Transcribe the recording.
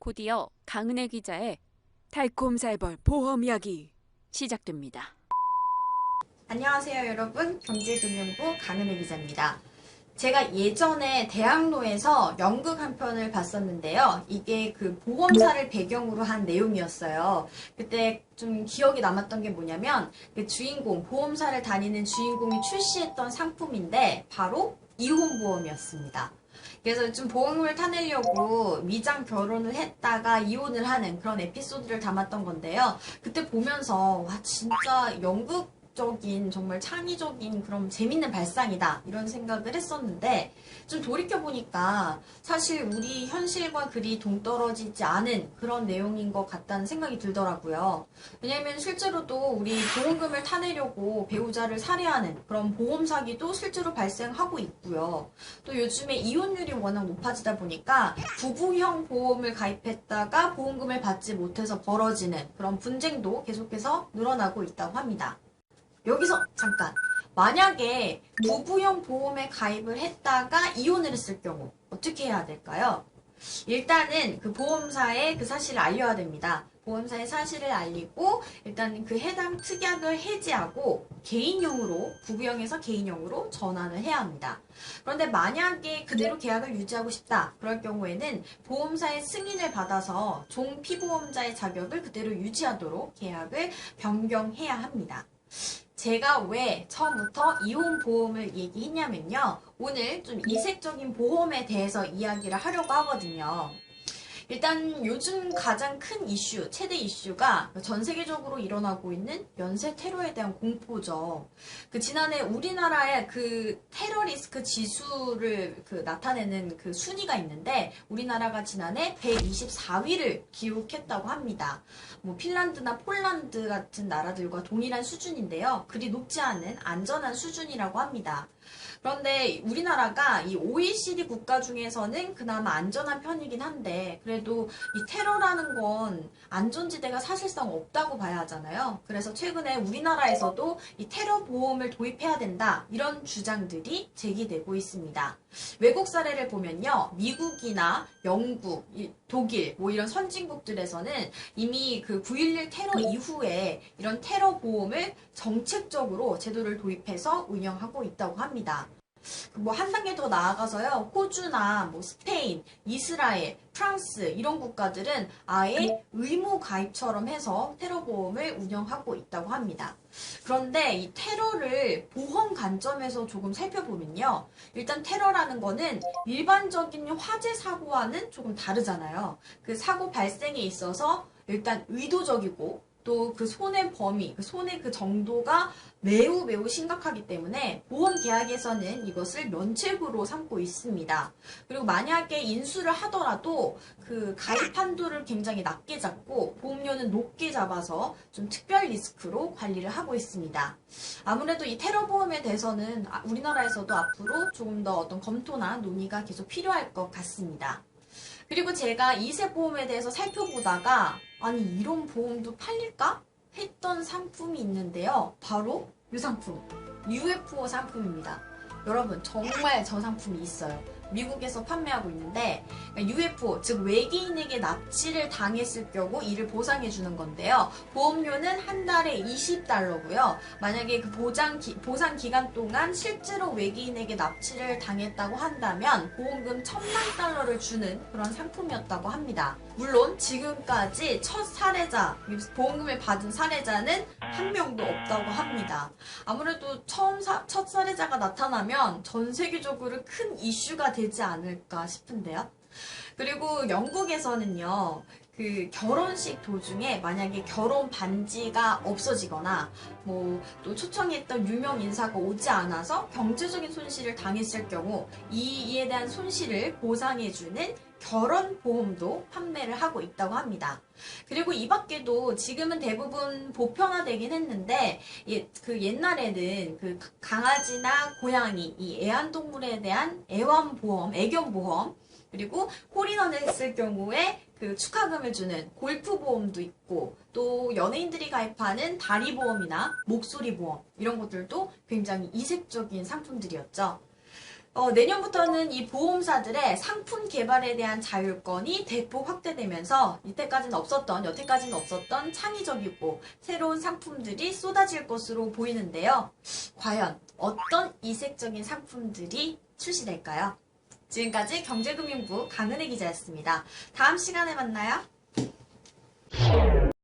곧이어 강은혜 기자의 달콤살벌 보험 이야기 시작됩니다. 안녕하세요 여러분, 경제금융부 강은혜 기자입니다. 제가 예전에 대학로에서 연극 한 편을 봤었는데요. 이게 그 보험사를 배경으로 한 내용이었어요. 그때 좀 기억이 남았던 게 뭐냐면 그 주인공, 보험사를 다니는 주인공이 출시했던 상품인데 바로 이혼보험이었습니다. 그래서 좀 보험을 타내려고 미장 결혼을 했다가 이혼을 하는 그런 에피소드를 담았던 건데요. 그때 보면서 와 진짜 연극적인 정말 창의적인 그런 재밌는 발상이다 이런 생각을 했었는데 좀 돌이켜보니까 사실 우리 현실과 그리 동떨어지지 않은 그런 내용인 것 같다는 생각이 들더라고요. 왜냐면 실제로도 우리 보험금을 타내려고 배우자를 살해하는 그런 보험 사기도 실제로 발생하고 있고요. 또 요즘에 이혼율이 워낙 높아지다 보니까 부부형 보험을 가입했다가 보험금을 받지 못해서 벌어지는 그런 분쟁도 계속해서 늘어나고 있다고 합니다. 여기서 잠깐, 만약에 부부형 보험에 가입을 했다가 이혼을 했을 경우 어떻게 해야 될까요? 일단은 그 보험사에 그 사실을 알려야 됩니다. 보험사에 사실을 알리고 일단 그 해당 특약을 해지하고 개인용으로, 부부형에서 개인용으로 전환을 해야 합니다. 그런데 만약에 그대로 계약을 유지하고 싶다 그럴 경우에는 보험사의 승인을 받아서 종피보험자의 자격을 그대로 유지하도록 계약을 변경해야 합니다. 제가 왜 처음부터 이혼보험을 얘기했냐면요. 오늘 좀 이색적인 보험에 대해서 이야기를 하려고 하거든요. 일단 요즘 가장 큰 이슈, 최대 이슈가 전 세계적으로 일어나고 있는 연쇄 테러에 대한 공포죠. 지난해 우리나라의 그 테러 리스크 지수를 나타내는 그 순위가 있는데 우리나라가 지난해 124위를 기록했다고 합니다. 뭐 핀란드나 폴란드 같은 나라들과 동일한 수준인데요. 그리 높지 않은 안전한 수준이라고 합니다. 그런데 우리나라가 이 OECD 국가 중에서는 그나마 안전한 편이긴 한데 그래도 이 테러라는 건 안전지대가 사실상 없다고 봐야 하잖아요. 그래서 최근에 우리나라에서도 이 테러 보험을 도입해야 된다 이런 주장들이 제기되고 있습니다. 외국 사례를 보면요. 미국이나 영국, 독일 뭐 이런 선진국들에서는 이미 그 9.11 테러 이후에 이런 테러 보험을 정책적으로 제도를 도입해서 운영하고 있다고 합니다. 뭐 한 단계 더 나아가서요. 호주나 뭐 스페인, 이스라엘, 프랑스 이런 국가들은 아예 의무 가입처럼 해서 테러 보험을 운영하고 있다고 합니다. 그런데 이 테러를 보험 관점에서 조금 살펴보면요. 일단 테러라는 거는 일반적인 화재 사고와는 조금 다르잖아요. 그 사고 발생에 있어서 일단 의도적이고 또 그 손해 범위, 그 손해 그 정도가 매우 매우 심각하기 때문에 보험 계약에서는 이것을 면책으로 삼고 있습니다. 그리고 만약에 인수를 하더라도 그 가입 한도를 굉장히 낮게 잡고 보험료는 높게 잡아서 좀 특별 리스크로 관리를 하고 있습니다. 아무래도 이 테러 보험에 대해서는 우리나라에서도 앞으로 조금 더 어떤 검토나 논의가 계속 필요할 것 같습니다. 그리고 제가 이세보험에 대해서 살펴보다가 아니 이런 보험도 팔릴까? 했던 상품이 있는데요. 바로 이 상품, UFO 상품입니다. 여러분 정말 저 상품이 있어요. 미국에서 판매하고 있는데 UFO, 즉 외계인에게 납치를 당했을 경우 이를 보상해 주는 건데요. 보험료는 한 달에 $20고요. 만약에 그 보상 기간 동안 실제로 외계인에게 납치를 당했다고 한다면 보험금 $10,000를 주는 그런 상품이었다고 합니다. 물론 지금까지 첫 사례자, 보험금을 받은 사례자는 한 명도 없다고 합니다. 아무래도 첫 사례자가 나타나면 전 세계적으로 큰 이슈가 되지 않을까 싶은데요. 그리고 영국에서는요. 그 결혼식 도중에 만약에 결혼 반지가 없어지거나 뭐 또 초청했던 유명 인사가 오지 않아서 경제적인 손실을 당했을 경우 이에 대한 손실을 보상해주는 결혼보험도 판매를 하고 있다고 합니다. 그리고 이 밖에도 지금은 대부분 보편화되긴 했는데 그 옛날에는 그 강아지나 고양이 이 애완동물에 대한 애완보험, 애견보험 그리고 홀인원을 했을 경우에 그 축하금을 주는 골프보험도 있고 또 연예인들이 가입하는 다리보험이나 목소리보험 이런 것들도 굉장히 이색적인 상품들이었죠. 내년부터는 이 보험사들의 상품 개발에 대한 자율권이 대폭 확대되면서 여태까지는 없었던 창의적이고 새로운 상품들이 쏟아질 것으로 보이는데요. 과연 어떤 이색적인 상품들이 출시될까요? 지금까지 경제금융부 강은혜 기자였습니다. 다음 시간에 만나요.